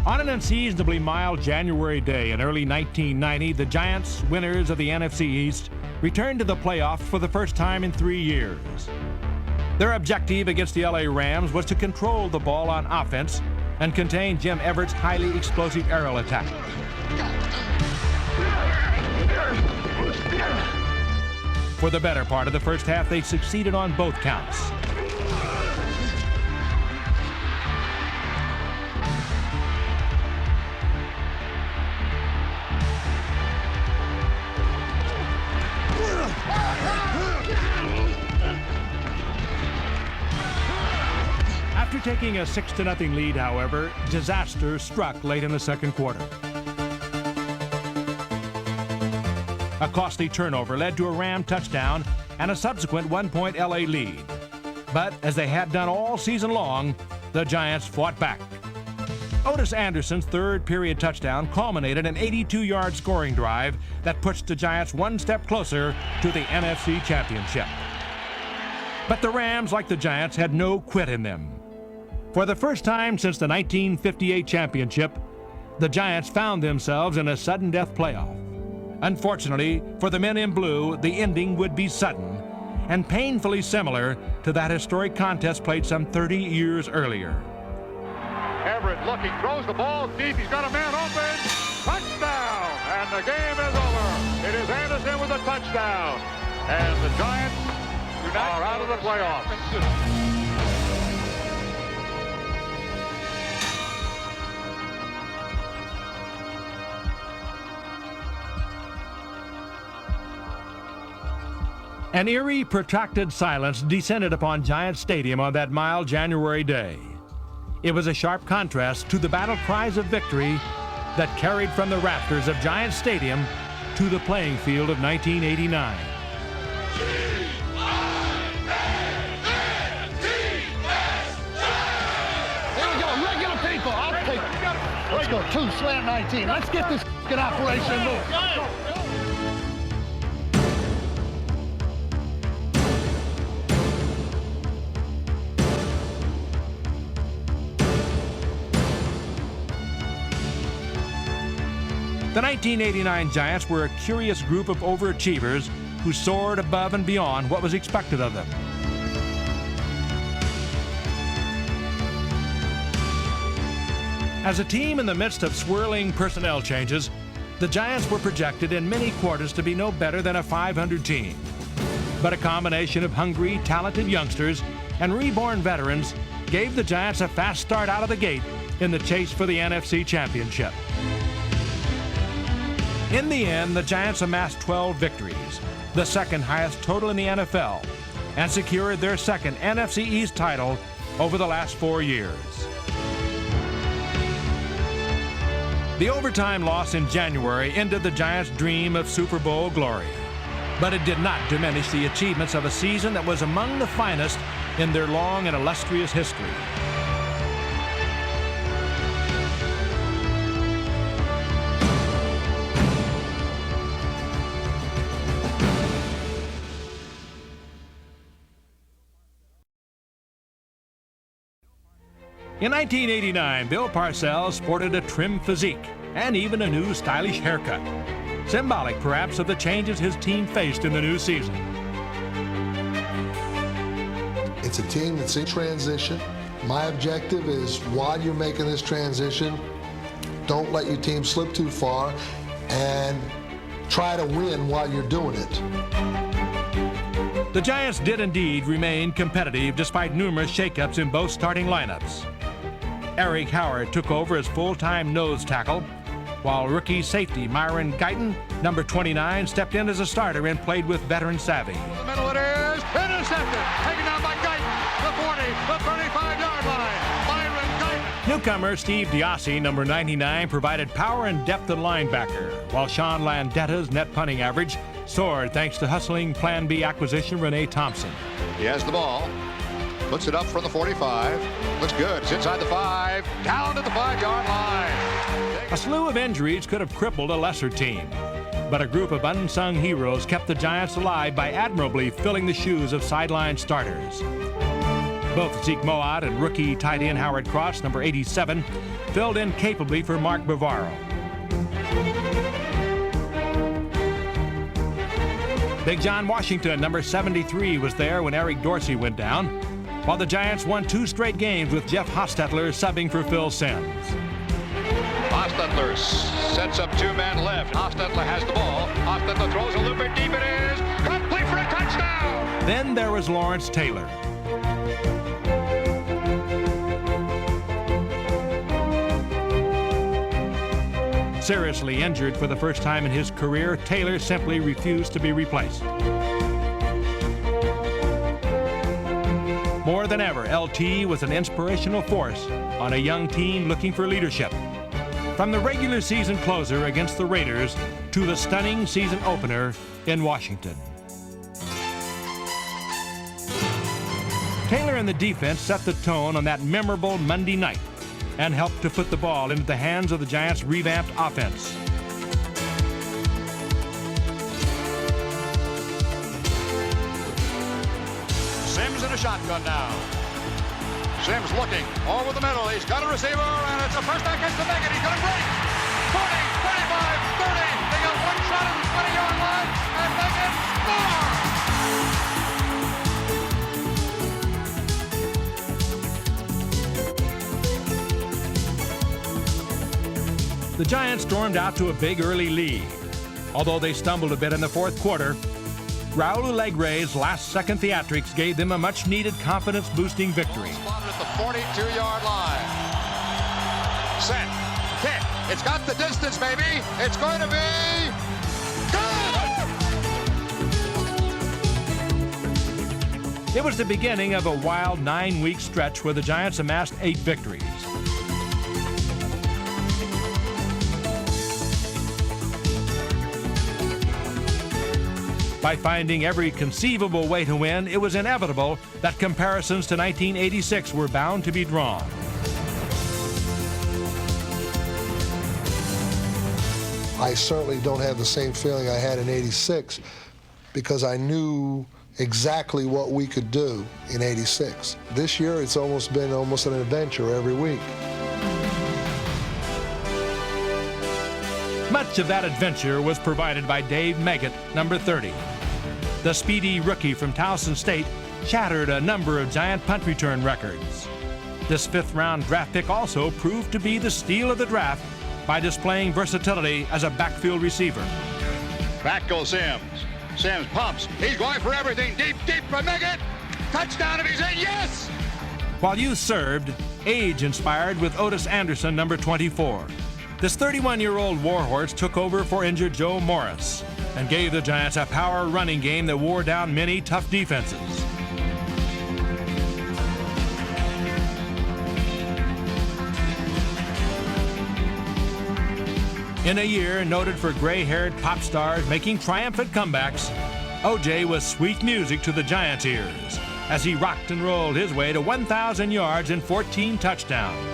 On an unseasonably mild January day in early 1990, the Giants, winners of the NFC East, returned to the playoffs for the first time in 3 years. Their objective against the LA Rams was to control the ball on offense and contain Jim Everett's highly explosive aerial attack. For the better part of the first half, they succeeded on both counts. After taking a 6-0 lead, however, disaster struck late in the second quarter. A costly turnover led to a Ram touchdown and a subsequent 1-point LA lead. But as they had done all season long, the Giants fought back. Otis Anderson's third period touchdown culminated an 82-yard scoring drive that pushed the Giants one step closer to the NFC Championship. But the Rams, like the Giants, had no quit in them. For the first time since the 1958 championship, the Giants found themselves in a sudden death playoff. Unfortunately, for the men in blue, the ending would be sudden and painfully similar to that historic contest played some 30 years earlier. Everett looking, throws the ball deep. He's got a man open. Touchdown! And the game is over. It is Anderson with a touchdown. And the Giants are out of the playoffs. An eerie, protracted silence descended upon Giant Stadium on that mild January day. It was a sharp contrast to the battle cries of victory that carried from the rafters of Giant Stadium to the playing field of 1989. Here we go, regular people. I'll take it. Let's go, 2, slant 19. Let's get this operation moving. The 1989 Giants were a curious group of overachievers who soared above and beyond what was expected of them. As a team in the midst of swirling personnel changes, the Giants were projected in many quarters to be no better than a 500 team. But a combination of hungry, talented youngsters and reborn veterans gave the Giants a fast start out of the gate in the chase for the NFC Championship. In the end, the Giants amassed 12 victories, the second highest total in the NFL, and secured their second NFC East title over the last 4 years. The overtime loss in January ended the Giants' dream of Super Bowl glory, but it did not diminish the achievements of a season that was among the finest in their long and illustrious history. In 1989, Bill Parcells sported a trim physique and even a new stylish haircut, symbolic perhaps of the changes his team faced in the new season. It's a team that's in transition. My objective is, while you're making this transition, don't let your team slip too far and try to win while you're doing it. The Giants did indeed remain competitive despite numerous shakeups in both starting lineups. Eric Howard took over as full-time nose tackle, while rookie safety Myron Guyton, number 29, stepped in as a starter and played with veteran savvy. In the middle it is, intercepted, taken down by Guyton, the 40, the 35-yard line, Myron Guyton. Newcomer Steve Diassi, number 99, provided power and depth at linebacker, while Sean Landetta's net punting average soared thanks to hustling Plan B acquisition Renee Thompson. He has the ball, puts it up from the 45, looks good, it's inside the 5, down to the 5-yard line. A slew of injuries could have crippled a lesser team, but a group of unsung heroes kept the Giants alive by admirably filling the shoes of sideline starters. Both Zeke Moat and rookie tight end Howard Cross, number 87, filled in capably for Mark Bavaro. Big John Washington, number 73, was there when Eric Dorsey went down, while the Giants won 2 straight games with Jeff Hostetler subbing for Phil Simms. Hostetler sets up 2 men left. Hostetler has the ball. Hostetler throws a little bit deep. It is complete for a touchdown. Then there was Lawrence Taylor. Seriously injured for the first time in his career, Taylor simply refused to be replaced. More than ever, LT was an inspirational force on a young team looking for leadership. From the regular season closer against the Raiders to the stunning season opener in Washington. Taylor and the defense set the tone on that memorable Monday night and helped to put the ball into the hands of the Giants' revamped offense. Simms in a shotgun now. Simms looking over the middle. He's got a receiver, and it's a first down catch to make it. He's going to break. 40, 25, 30. They got one shot at the 20-yard line, and they can score. The Giants stormed out to a big early lead. Although they stumbled a bit in the fourth quarter, Raul Alegre's last-second theatrics gave them a much-needed confidence-boosting victory. Spotted at the 42-yard line. Set. Kick. It's got the distance, baby. It's going to be good! It was the beginning of a wild 9-week stretch where the Giants amassed 8 victories. By finding every conceivable way to win, it was inevitable that comparisons to 1986 were bound to be drawn. I certainly don't have the same feeling I had in '86 because I knew exactly what we could do in '86. This year, it's been almost an adventure every week. Much of that adventure was provided by Dave Meggett, number 30. The speedy rookie from Towson State shattered a number of Giant punt return records. This 5th-round draft pick also proved to be the steal of the draft by displaying versatility as a backfield receiver. Back goes Simms. Simms pumps. He's going for everything. Deep, deep for Meggett. Touchdown if he's in. Yes! While youth served, age inspired with Otis Anderson, number 24. This 31-year-old warhorse took over for injured Joe Morris and gave the Giants a power running game that wore down many tough defenses. In a year noted for gray-haired pop stars making triumphant comebacks, O.J. was sweet music to the Giants' ears as he rocked and rolled his way to 1,000 yards and 14 touchdowns.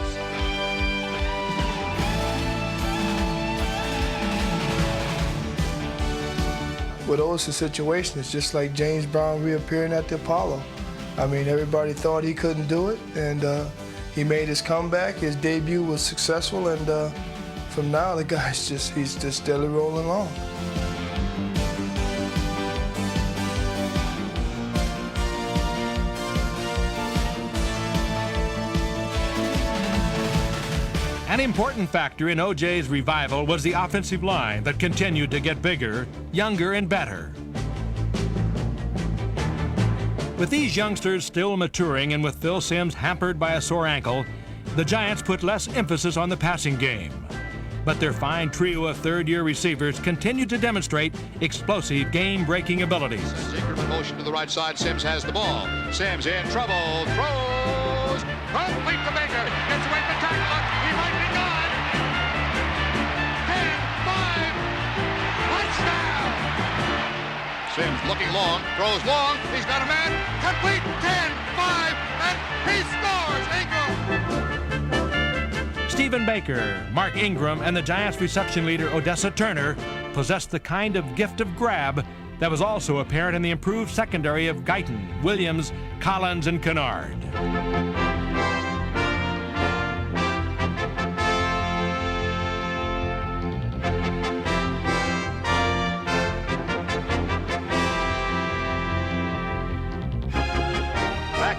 With Otis' situation, it's just like James Brown reappearing at the Apollo. I mean, everybody thought he couldn't do it, and he made his comeback. His debut was successful, and from now, the guy's he's just steadily rolling along. An important factor in O.J.'s revival was the offensive line that continued to get bigger, younger, and better. With these youngsters still maturing and with Phil Simms hampered by a sore ankle, the Giants put less emphasis on the passing game. But their fine trio of third-year receivers continued to demonstrate explosive game-breaking abilities. Secret in motion to the right side. Simms has the ball. Simms in trouble. Throws. Complete to Baker. Gets away from the tackle. He might be gone. 10, 5. Touchdown. Simms looking long. Throws long. He's got a man. Complete. 10, 5. And he scores. Ingram. Stephen Baker, Mark Ingram, and the Giants' reception leader Odessa Turner possessed the kind of gift of grab that was also apparent in the improved secondary of Guyton, Williams, Collins, and Kennard.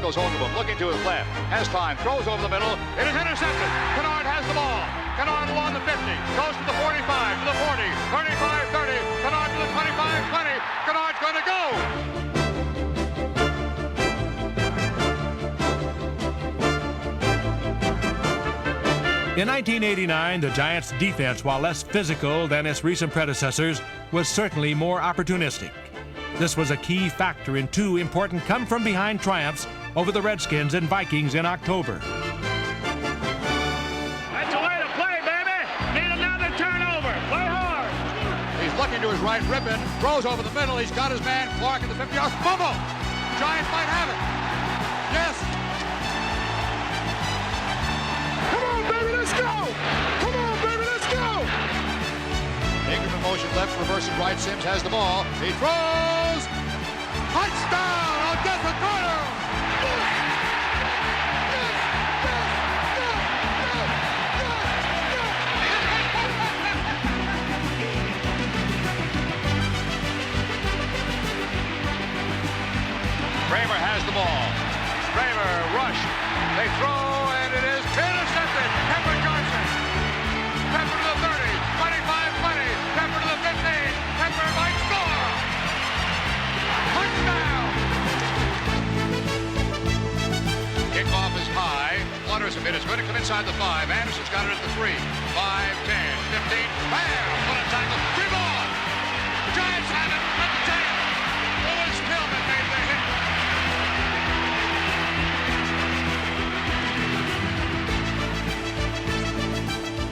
Goes over to him, looking to his left, has time, throws over the middle, it is intercepted. Kennard has the ball. Kennard along the 50, goes to the 45, to the 40, 35, 30, Kennard to the 25, 20. Kennard's going to go. In 1989, the Giants' defense, while less physical than its recent predecessors, was certainly more opportunistic. This was a key factor in two important come-from-behind triumphs over the Redskins and Vikings in October. That's the way to play, baby. Need another turnover. Play hard. He's looking to his right, ribbon, throws over the middle. He's got his man, Clark, at the 50-yard. Fumble. Giants might have it. Yes. Come on, baby, let's go. Come on, baby, let's go. Ingram in motion left, reversing right. Sims has the ball. He throws. Touchdown, Odessa Carter. Kramer has the ball. Kramer rushed. They throw, and it is intercepted. Pepper Johnson. Pepper to the 30, 25-20. Pepper to the 15. Pepper might score. Touchdown. Kickoff is high. Flutters a bit. It's going to come inside the 5. Anderson's got it at the 3. 5, 10, 15. Bam! What a tackle. Three ball. The Giants have it at the 10. Lewis Tillman made the hit.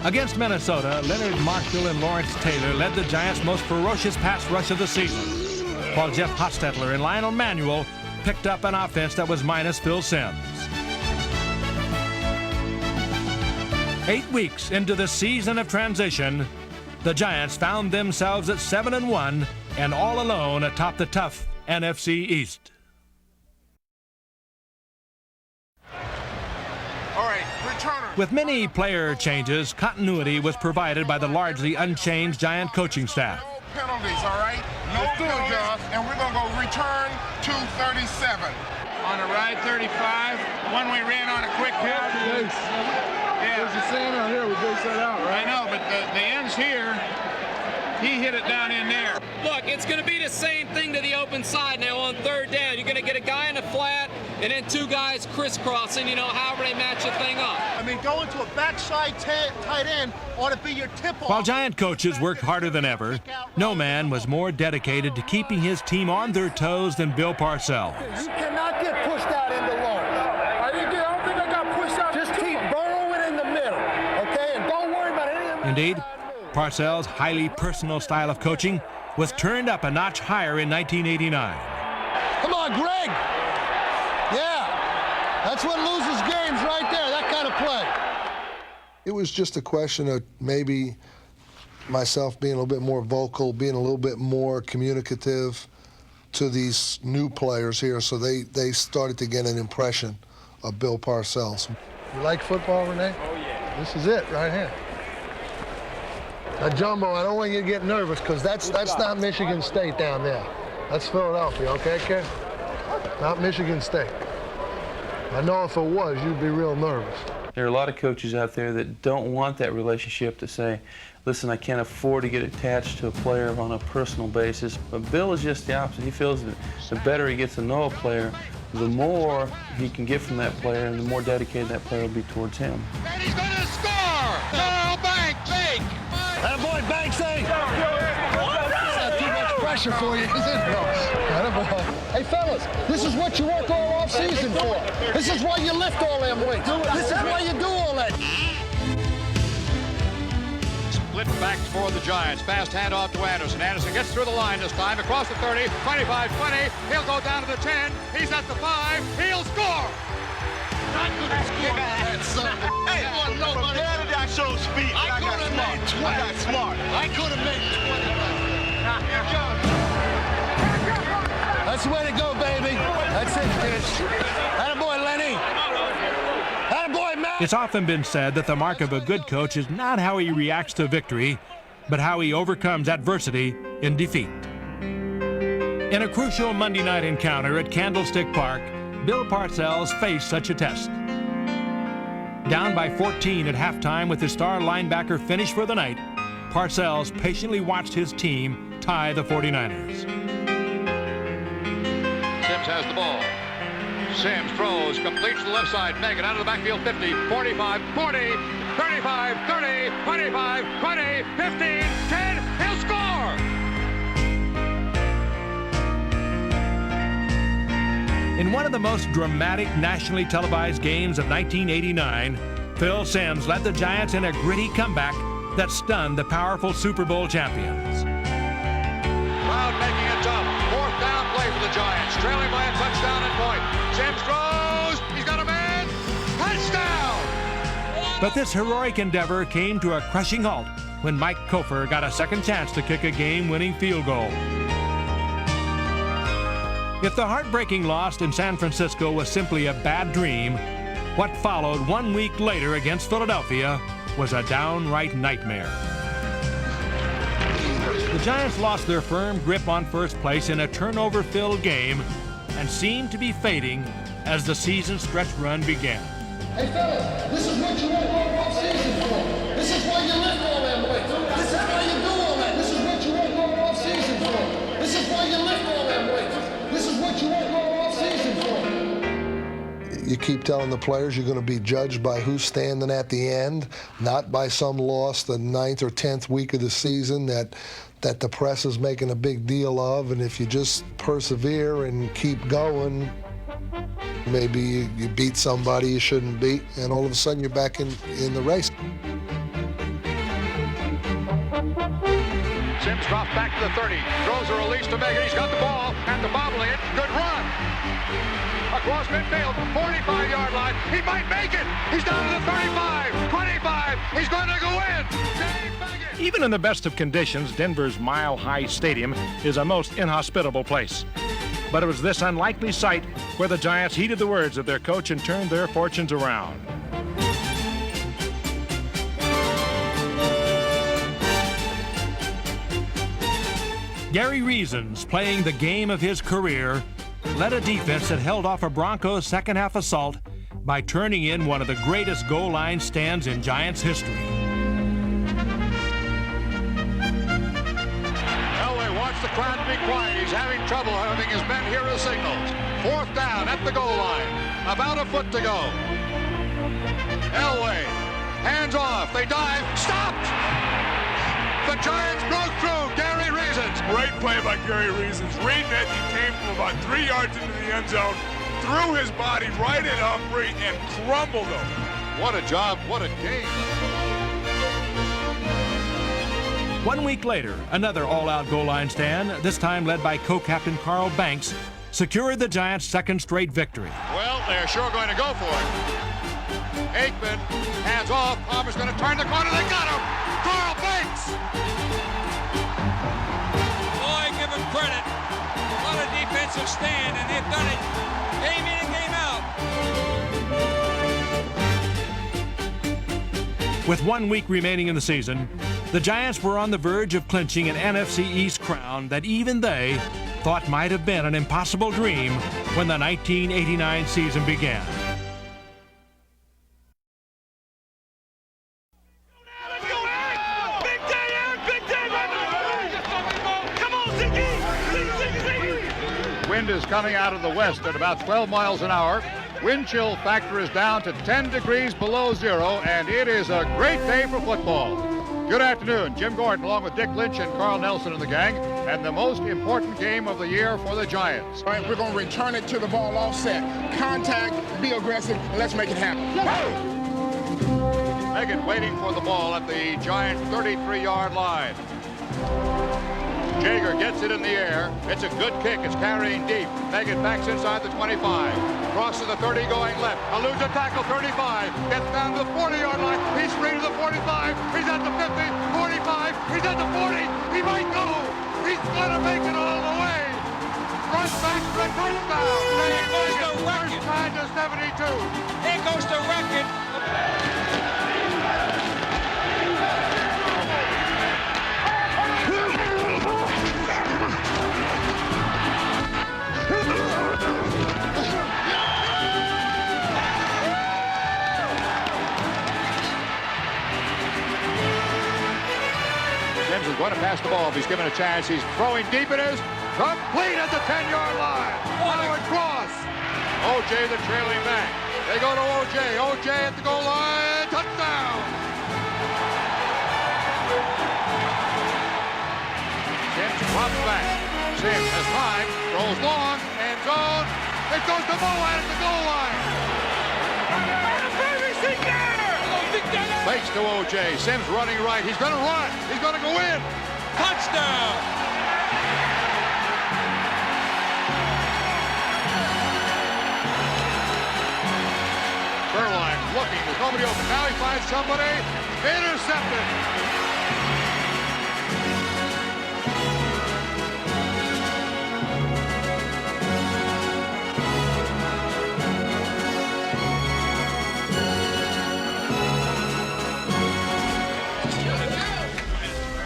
Against Minnesota, Leonard Marshall and Lawrence Taylor led the Giants' most ferocious pass rush of the season, while Jeff Hostetler and Lionel Manuel picked up an offense that was minus Phil Simms. 8 weeks into the season of transition, the Giants found themselves at 7-1 and all alone atop the tough NFC East. With many player changes, continuity was provided by the largely unchanged Giant coaching staff. No penalties, all right? No penalties, and we're going to go return to 37. On the right 35, one we ran on a quick hit. Yeah. There's a scene out here, we base that out, right? I know, but the end's here. He hit it down in there. Look, it's going to be the same thing to the open side now on third down. You're going to get a guy in the flat and then two guys crisscrossing, however they match the thing up. I mean, going to a backside tight end ought to be your tip-off. While Giant coaches worked harder than ever, no man was more dedicated to keeping his team on their toes than Bill Parcells. You cannot get pushed out in the long. I don't think I got pushed out. Just keep burrowing in the middle, okay? And don't worry about anything. Indeed, Parcells' highly personal style of coaching was turned up a notch higher in 1989. Come on, Greg. Yeah, that's what loses games right there, that kind of play. It was just a question of maybe myself being a little bit more vocal, being a little bit more communicative to these new players here, so they started to get an impression of Bill Parcells. You like football, Renee? Oh, yeah. This is it right here. Now, Jumbo, I don't want you to get nervous because that's not Michigan State down there. That's Philadelphia, okay, kid? Not Michigan State. I know if it was, you'd be real nervous. There are a lot of coaches out there that don't want that relationship to say, listen, I can't afford to get attached to a player on a personal basis. But Bill is just the opposite. He feels that the better he gets to know a player, the more he can get from that player and the more dedicated that player will be towards him. And he's going to score! Carl Banks, big! That boy Banks, that's too much pressure for you, isn't it? Hey, fellas, this is what you work all off season for. This is why you lift all them weights. This is why you do all that. Split backs for the Giants. Fast handoff to Anderson. Anderson gets through the line this time, across the 30, 25-20. He'll go down to the 10. He's at the 5. He'll score! Not good at score. Hey, nobody. Where did I show speed? I got smart. I got smart. I could have made 20. That's the way to go, baby. That's it, bitch. Attaboy, Lenny. Attaboy, Matt. It's often been said that the mark of a good coach is not how he reacts to victory, but how he overcomes adversity in defeat. In a crucial Monday night encounter at Candlestick Park, Bill Parcells faced such a test. Down by 14 at halftime with his star linebacker finished for the night, Parcells patiently watched his team tie the 49ers. Sims has the ball. Sims throws, complete to the left side. Megan out of the backfield, 50, 45, 40, 35, 30, 25, 20, 15, 10. He'll score! In one of the most dramatic nationally televised games of 1989, Phil Simms led the Giants in a gritty comeback that stunned the powerful Super Bowl champions. Crowd making it tough. Fourth down play for the Giants. Trailing by a touchdown and point. Sims throws. He's got a man. Touchdown! But this heroic endeavor came to a crushing halt when Mike Kofer got a second chance to kick a game-winning field goal. If the heartbreaking loss in San Francisco was simply a bad dream, what followed 1 week later against Philadelphia was a downright nightmare. The Giants lost their firm grip on first place in a turnover-filled game and seemed to be fading as the season stretch run began. Hey, fella, this is what you want off season for. This is why you lift all that weight. This is why you do all that. This is what you want off season for. This is why you lift all that weight. This is what you want off season for. You keep telling the players you're going to be judged by who's standing at the end, not by some loss the 9th or 10th week of the season that the press is making a big deal of. And if you just persevere and keep going, maybe you beat somebody you shouldn't beat, and all of a sudden you're back in the race. Sims drops back to the 30. Throws a release to Megan. He's got the ball at the bobbling it. Good run. Across midfield, 45-yard line. He might make it. He's down to the 35, 25. He's going to go in. Even in the best of conditions, Denver's Mile High Stadium is a most inhospitable place. But it was this unlikely sight where the Giants heeded the words of their coach and turned their fortunes around. Gary Reasons, playing the game of his career, led a defense that held off a Broncos second-half assault by turning in one of the greatest goal line stands in Giants history. Elway wants the crowd to be quiet. He's having trouble having his men hear the signals. Fourth down at the goal line. About a foot to go. Elway, hands off. They dive. Stopped! The Giants broke through. Gary Reasons. Great play by Gary Reasons. Reading it, he came from about 3 yards into the end zone, threw his body right at Humphrey and crumbled him. What a job. What a game. 1 week later, another all-out goal line stand, this time led by co-captain Carl Banks, secured the Giants' second straight victory. Well, they're sure going to go for it. Aikman, hands off. Palmer's going to turn the corner. They got him. Carl Banks. Boy, give him credit. What a defensive stand, and they've done it game in and game out. With 1 week remaining in the season, the Giants were on the verge of clinching an NFC East crown that even they thought might have been an impossible dream when the 1989 season began. Wind is coming out of the west at about 12 miles an hour. Wind chill factor is down to 10 degrees below zero, and it is a great day for football. Good afternoon. Jim Gordon along with Dick Lynch and Carl Nelson and the gang, and the most important game of the year for the Giants. All right, we're going to return it to the ball offset. Contact, be aggressive, and let's make it happen. Megan waiting for the ball at the Giant 33-yard line. Jaeger gets it in the air. It's a good kick. It's carrying deep. Megan backs inside the 25. Crosses the 30 going left. Eludes a tackle, 35. Gets down to the 40-yard line. He's free to the 45. He's at the 50, 45. He's at the 40. He might go. He's going to make it all the way. Front back a touchdown. There goes the record. First time to 72. There goes the record. Sims is going to pass the ball. If he's given a chance, he's throwing deep. It is complete at the 10-yard line. Howard Cross. O.J. the trailing back. They go to O.J. O.J. at the goal line. Touchdown. Sims drops back. Sims has time. Throws long. End zone. It goes to Moat at the goal line. Fakes to O.J. Sims running right. He's going to run. He's going to go in. Touchdown. Berline looking. There's nobody open. Now he finds somebody. Intercepted.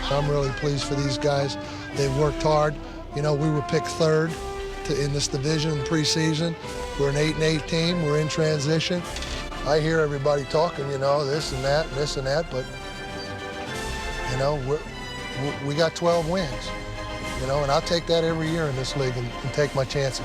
I'm really pleased for these guys. They've worked hard. You know, we were picked third in this division in preseason. We're an 8-8 team. We're in transition. I hear everybody talking, you know, this and that, but, you know, we got 12 wins, you know, and I'll take that every year in this league and take my chances.